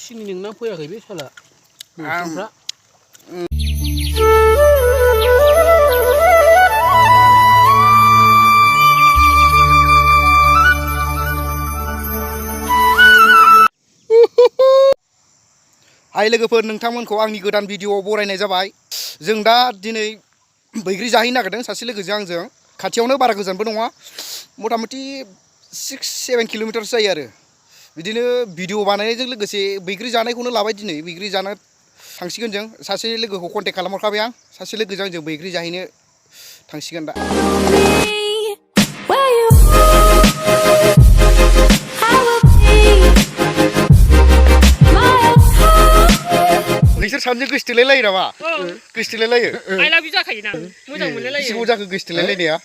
सिनि नोंना फैयाखै बे साला नोंसिनिफ्रा हाय लोगोफोर नोंथांमोनखौ आंनि गोदान भिडिअआव बरायनाय जाबाय। जों दा दिनै बैग्रि जाहैनो नागिरदों सासे लोगोजों आंजों। खाथियावनो बारा गोजानबो नङा, मथा मथि 6-7 किल'मिटारसो जायो आरो। बिदिनो भिडिअ बानायनायजों लोगोसे बैग्रि जानायखौनो लाबाय दिनै। बैग्रि जानो थांसिगोन जों। सासे लोगोखौ कन्टेक्ट खालामहरखाबाय आं। सासे लोगोजों आंजों बैग्रि जाहैनो थांसिगोन दा। नोंसोर सानैजों गोसथोलायलायो नामा? गोसथोलायलायो? आइ लाभ इउ जाखायोना मोजां मोनलायलायो। बेसेबां जाखो गोसथोलायलायनाया?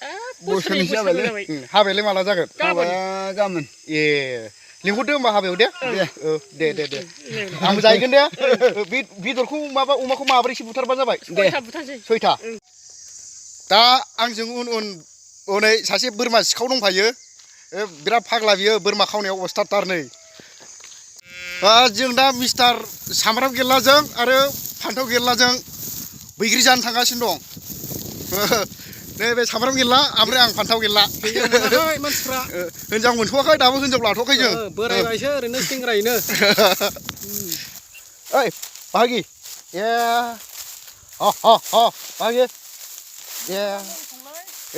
बोसोरनैसो जाबायलै। हाबायालाय माला जागोन? गाबोन। ए लिंहरदो होमबा हाबायाव दे। दे आंबो जाहैगोन दे। बेदरखौ माबा अमाखौ माब्रैसो बुथारबा जाबाय? दे 6था। दा आंजों उनै सासे बोरमा सिखाव दंफायो। बिराद फाग्ला बियो, बोरमा खावनायाव अस्थादथार नै। जों दा मिस्टार सामब्राम गेरलाजों आरो फान्थाव गेरलाजों बैग्रि जानो थांगासिनो दं। नैबे सामब्राम गेरला ओमफ्राय आं फान्थाव गेरला। मानसिफ्रा हिनजाव मोनथ'वाखै, दाबो हिनजाव लाथ'वाखै जों। बोरायबायसो ओरैनो सेंग्रायैनो। ओइ बाहागि ए बाहागि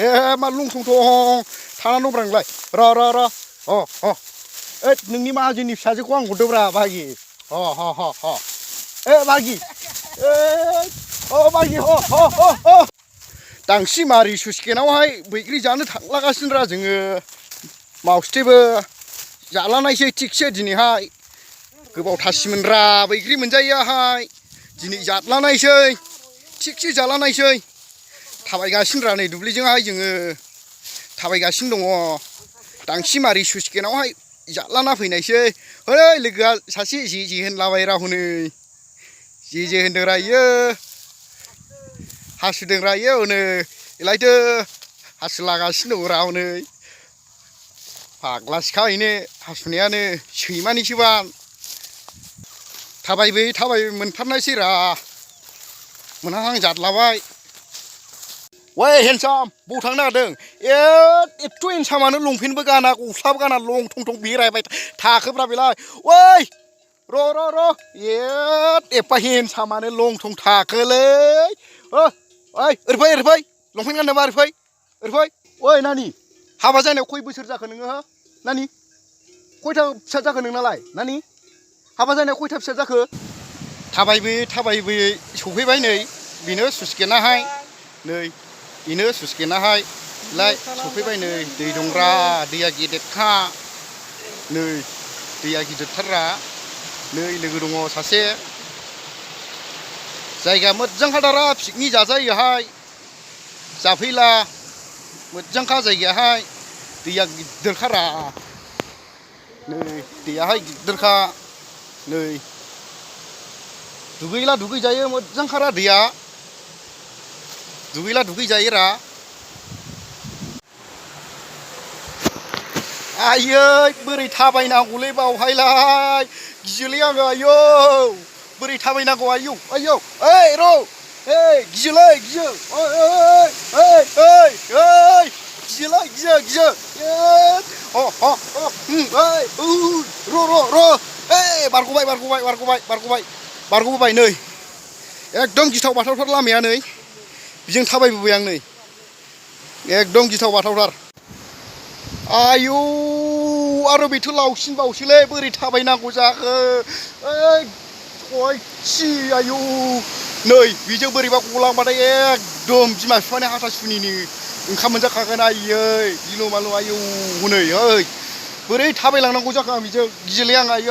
ए मा लंथं थं थाना दंब्रा नोंलाय? र' ओइ नोंनि माहाजोननि फिसाजोखौ आं हरदोंब्रा बाहागि। ए बाहागि बाहागि दांसिमारि सुसकेनावहाय बैग्रि जानो थांलागासिनोब्रा जोङो। मावसिथेबो जालानायसै थिगसे दिनैहाय। गोबावथासिमोनब्रा बैग्रि मोनजायैयाहाय। दिनै जादलानायसै थिगसे जालानायसै। थाबायगासिनोब्रा नै दुब्लिजोंहाय जोङो थाबायगासिनो दङ। दांसिमारि सुसकेनावहाय जादलाना फैनायसै। है लोगोआ सासे जे होनलाबायरा हनै। जे होनदोंरा इयो, हासुदोंरा इयो हनै। एलायथो हासुलागासिनो दंरा हनै। फाग्ला सिखा हयने हासुनायानो सैमानिसोबा। थाबाय मोनथारनायसैरा। मोनहां जादलाबाय। वै हेन्डसाम बबाव थांनो नागिरदों? एथ' हेन्डसामानो लंपेन्टबो गाना, गस्लाबो गाना, लं थं थं बेरायबाय थाखोब्रा बेलाय। वै र' एफा हेन्डसामानो लं थं थाखोलै। ओइ ओरै फै लंपेन्ट गाननोबा ओरै फै। ओइ नानि, हाबा जानायाव खय बोसोर जाखो नोङो हो? नानि खयथा फिसा जाखो नोंनालाय? नानि हाबा जानायाव खयथा फिसा जाखो? थाबायबोयै सफैबाय नै बेनो सुसकेनाहाय। नै बेनो सुसकेनाहाय। लाय सफैबाय नै, दै दंब्रा, दैया गेदेरखा। नै दैया गिदिरथाररा। नै लोगो दङ सासे। जायगा मोजां हादारा, पिकनिक जाजायोहाय। जाफैला मोजांखा जायगायाहाय। दैया गिदिरखारा। नै दैयाहाय गिदिरखा। नै दुगैजायो, मोजांखारा दैया। दुगैजायोरा। आयै बोरै थाबायनांगौलै बावहायलाय, गियोलै आङो। आयौ बोरै थाबायनांगौ? आयौ ओइ र' गियोलै गियो। गियो बारग'बाय नै। एकदम गिथाव बाथावथार लामाया नै। बिजों थाबायबोबाय आं नै। एकदम गिथाव बाथावथार। आयौ आरो बेथ' लावसिनबावसोलै, बोरै थाबायनांगौ जाखो? आयौ नै बेजों बोरैबा गलांबाथाय एकदम बिमा बिफानि हाथासुनिनि ओंखाम मोनजाखागोन। आयै गिलु मालु आयौ हनै। ओइ बोरै थाबायलांनांगौ जाखो आं बेजों? गियोलै आं। आयौ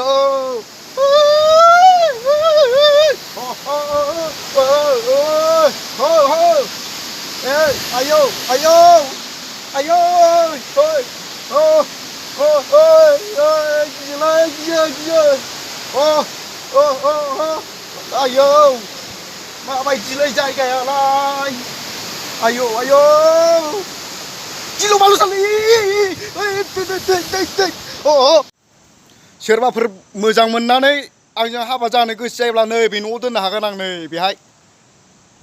आयौ माबायदिलै जायगायालाय? आयौ गिलु बालु जालै। सोरबाफोर मोजां मोननानै आंजों हाबा जानो गोसो जायोब्ला नै बे न'आव दोननो हागोन आं नै बेहाय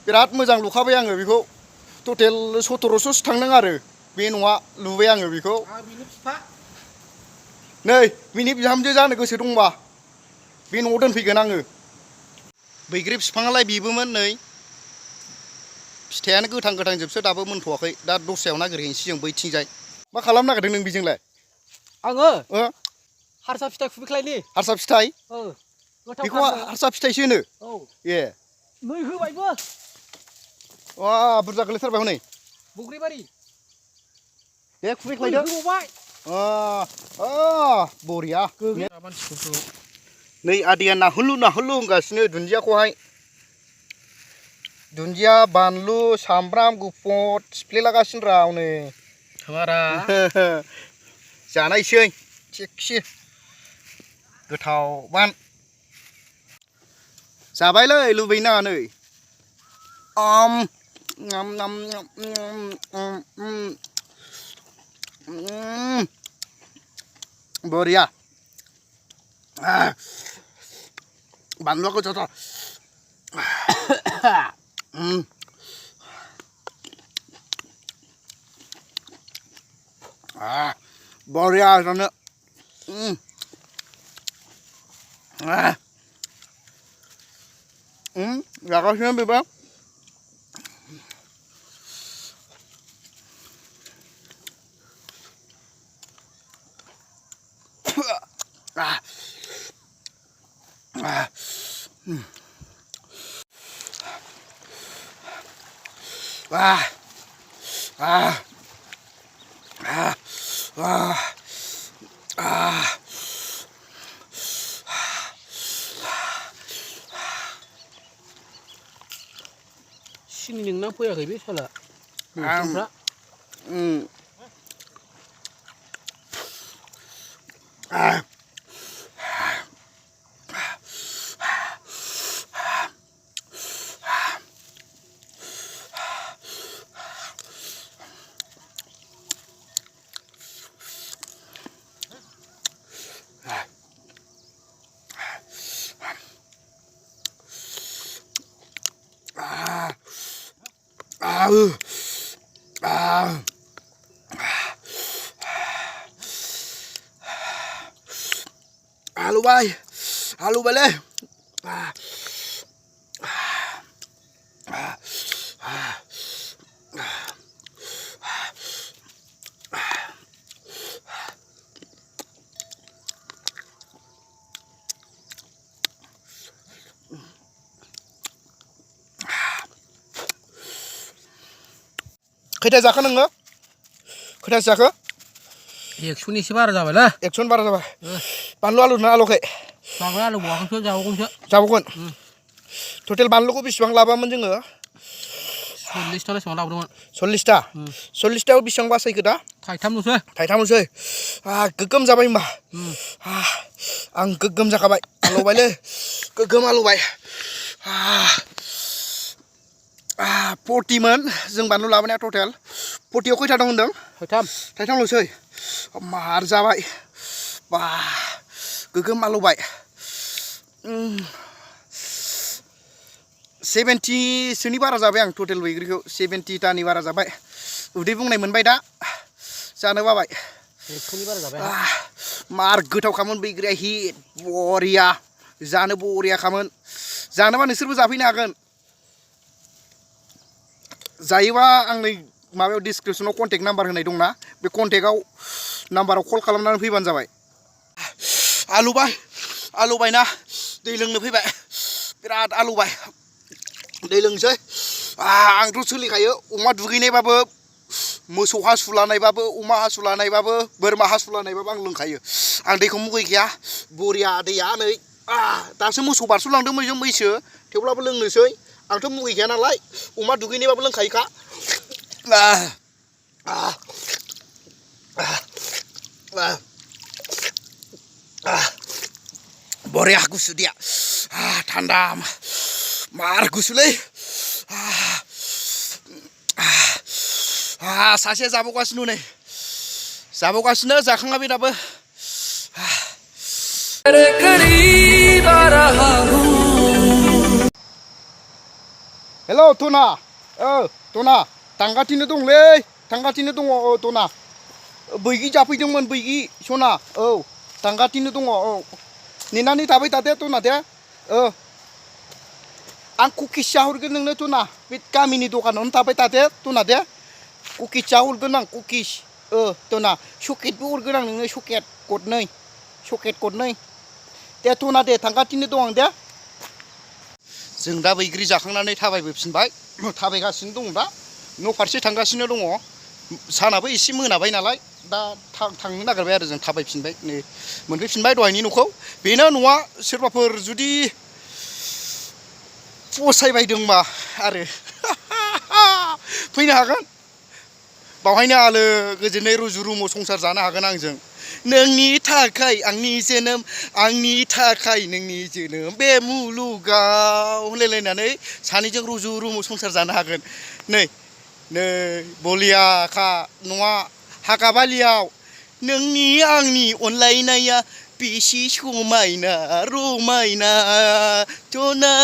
बिराद मोजां लुखाबाय आङो बेखौ टटेल 1700सो थांदों आरो बे न'आ लुबाय आङो बेखौ नै बिनि बिहामजो जानो गोसो दंबा बे न'आव दोनफैगोन आङो बैग्रि बिफाङालाय बेबोमोन नै फिथाइयानो गोथां गोथां जोबसो दाबो मोनथ'वाखै दा दस्रायाव नागिरहैनोसै जों बैथिंजाय मा खालामनो नागिरदों नों बेजोंलाय आङो हारसा फिथाइ खुबैख्लायनि हारसा फिथाइ गोथाव बेखौ हारसा फिथाइसो होनो ए नै होबायबो वा बुरजा गोलैथारबाय हनै बग्रिबारि दे खुबैख्लायदो होबावबाय बरिया नै आदैया नाहुलु होनगासिनो दुन्दियाखौहाय दुन्दिया बानलु सामब्राम गुफुर सिफ्लेलागासिनो रा हनै जानायसै थिगसे गोथावबान जाबायलै लुबैना नै बरिया बानलुआ गोथावथार बरिया जानो जागासिनो बेबो सिनि नोंना फैयाखै बे साला मैखुनफ्रा आलू बाले खैथा जाखो नोङो खैथा जाखो 100नि एसे बारा जाबायलै 100 बारा जाबाय बानलु आलु ना आलुखै बांद्राय आलु बावाखैसो जाबावगोन टटेल बानलुखौ बेसेबां लाबामोन जोङो 40टा बेसेबां लाबोदोंमोन 40टा 40टायाव बेसेबां बासायखो दा थाइथामल'सै गोगोम जाबाय होमबा आं गोगोम जाखाबाय आलौबायलै गोगोम आलौबाय 40मोन जों बानलु लाबोनाया टटेल 40आव खैथा दं होनदों थाइथामल'सै मार जाबाय बा गोगोम आलौबाय 70सोनि बारा जाबाय आं टटेल बैग्रिखौ 70टानि बारा जाबाय उदै बुंनाय मोनबाय दा जानो बाबाय 100नि बारा जाबाय मार गोथावखामोन बैग्रिया हिट बरिया जानो बरियाखामोन जानोबा नोंसोरबो जाफैनो हागोन जायोबा आंनि माबायाव डिसक्रिपसनाव कन्टेक्ट नाम्बार होनाय दंना बे कन्टेक्टआव नाम्बाराव कल खालामनानै फैबानो जाबाय आलौबायना दै लोंनो फैबाय बिराद आलौबाय दै लोंसै आंथ' सोलिखायो अमा दुगैनायबाबो मोसौ हासु लानायबाबो अमा हासु लानायबाबो बोरमा हासु लानायबाबो आं लोंखायो आं दैखौ मुगैखाया बरिया दैया नै दासो मोसौ बारस'लांदों मैजों मैसो थेवब्लाबो लोंनोसै आंथ' मुगैखाया नालाय अमा दुगैनायबाबो लोंखायोखा बरिया गुसु दैया थान्दा मार गुसुलै सासेया जाबावगासिनो नै जाखाङा बे दाबो जीता रहा हूँ हेलौ tuna tuna थांगासिनो दंलै थांगासिनो दङ tuna बैगि जाफैदोंमोन बैगि सना थांगासिनो दङ नेनानै थाबाय थादे tuna दे आं कुकिस जाहरगोन नोंनो tuna बे गामिनि दखानावनो थाबाय थादे tuna दे कुकिस जाहरगोन आं कुकिस tuna सकेटबो हरगोन आं नोंनो सकेट गदनै दे tuna दे थांगासिनो दं आं दे जों दा बैग्रि जाखांनानै थाबायबोफिनबाय थाबायगासिनो दं दा न' फारसे थांगासिनो दङ सानाबो एसे मोनाबाय नालाय दा थांनो नागिरबाय आरो जों थाबायफिनबाय नै मोनफैफिनबाय दहायनि न'खौ बेनो न'आ सोरबाफोर जुदि फसायबायदोंबा आरो फैनो हागोन बावहायनो आलो गोजोनै रुजु रुमु संसार जानो हागोन आंजों नोंनि थाखाय आंनि जोनोम आंनि थाखाय नोंनि जोनोम बे मुलुगाव होनलायलायनानै सानैजों रुजु रुमु संसार जानो हागोन नै बलियाखा न'आ हागाबालियाव नोंनि आंनि अनलायनाया बेसे समायना रमायना जना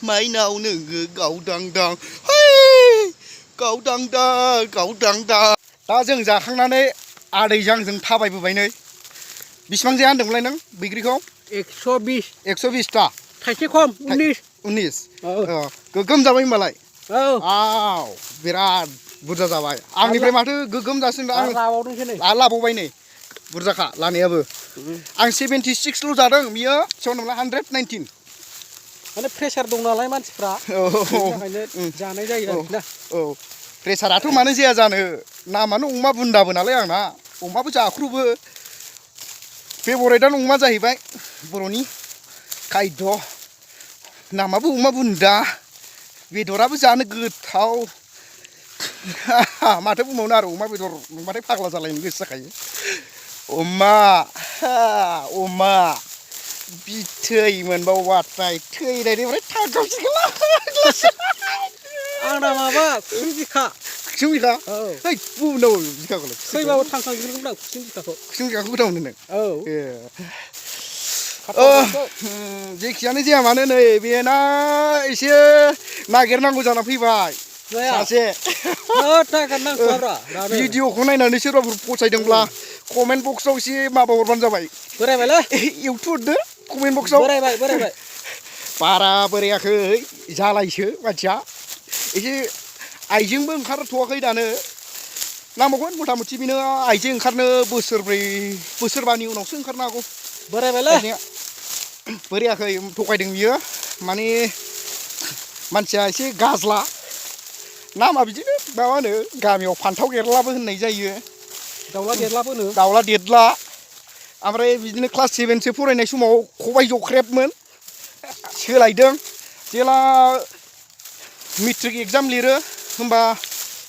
माइनाव नोङो गावदांदां गावदांदां दा जों जाखांनानै आदैजों जों थाबायबोबाय नै बिसिबां जाया होनदोंमोनलाय नों बैग्रिखौ 120 ता थाइसे खम 19 गोगोम जाबाय होनबालाय बिराद बुरजा जाबाय आंनिफ्राय माथो गोगोम जासिन आं लाबावबाय नै बुरजाखा लानायाबो आं 76 ल' जादों बियो सेवनोब्ला 119 माने प्रेसार दं नालाय मानसिफ्रा जानाय जायो आरोखि ना प्रेसाराथ' मानो जाया जानो नामानो अमा बुन्दाबो नालाय आंना अमाबो जाख्रुबो फेभरेटआनो अमा जाहैबाय बर'नि खायद नामाबो अमा बुन्दा बेदराबो जानो गोथाव माथो बुंबावनो आरो अमा बेदर नुबाथाय फाग्ला जालायनो गोसो जाखायो अमा बिथै मोनबावबाथाय थैनायनिफ्राय थांगासिनो आंना माबा खुसुं बिखा है बुंनांगौ बिखाखौलाय थैबाबो थांखांजोबगोन आं खुसुं बिखाखौ गोथाव मोनो जेखियानो जाया मानो नै बेना एसे नागिरनांगौ जाना फैबाय सासे भिडिअखौ नायनानै सोरबाफोर फसायदोंब्ला कमेन्ट बक्सआव एसे माबा हरबानो जाबाय बोरायबायलै इउटुबदो कमेन्ट बक्सआव बोरायबाय बारा बोरायाखै जालायसो मानसिया एसे आइजेंबो ओंखारथ'वाखै दानो नांबावगोन मथा मथि बेनो आइजें ओंखारनो बोसोरबानि उनावसो ओंखारनो हागौ बोरायबायलै बोरायाखै थगायदों बियो माने मानसिया एसे गाज्ला नामा बिदिनो मा होनो गामियाव फान्थाव गेरलाबो होननाय जायो दाउला देदला ओमफ्राय बिदिनो क्लास 7 सो फरायनाय समाव खबाइ जख्रेबमोन सोलायदों जेला मेट्रिक एग्जाम लिरो होमबा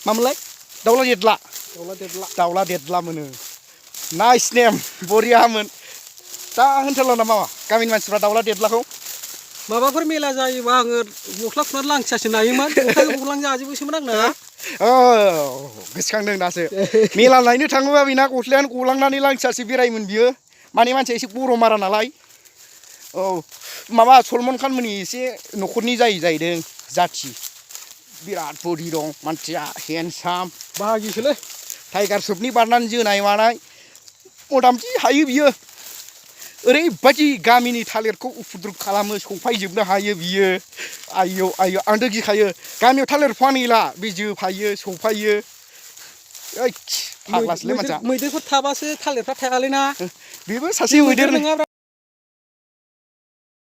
मामोनलाय दाउला देदला मोनो नाइस नेम बरियामोन दा होनथारला नामा गामिनि मानसिफ्रा दाउला देदलाखौ माबाफोर मेला जायोबा आङो गस्ला खुनानै लांथियासो नायोमोन गस्ला गलां जाजोबोसोमोन आंना गोसोखांदों दासो मेला नायनो थाङोबा बेना गस्लायानो गलांनानै लांथियासो बेरायोमोन बियो माने मानसिया एसे बर' मारा नालाय माबा सलमान खान मोननि एसे न'खरनि जाहैदों जाथि बिराद बडि दं मानसिया हेन्डसाम बाहागिसोलै टाइगार श्रफनि बारनानै जोनाय मानाय मथा मथि हायो बियो ओरैबायदि गामिनि थालिरखौ उफुद्रुग खालामो सौफायजोबनो हायो बियो आयौ आंथ' गिखायो गामियाव थालिर फानहैला बे जोफायो सौफायो फाग्लासोलै मानसिया मैदेरफोर थाबासो थालिरफ्रा थायालै ना बेबो सासे मैदेर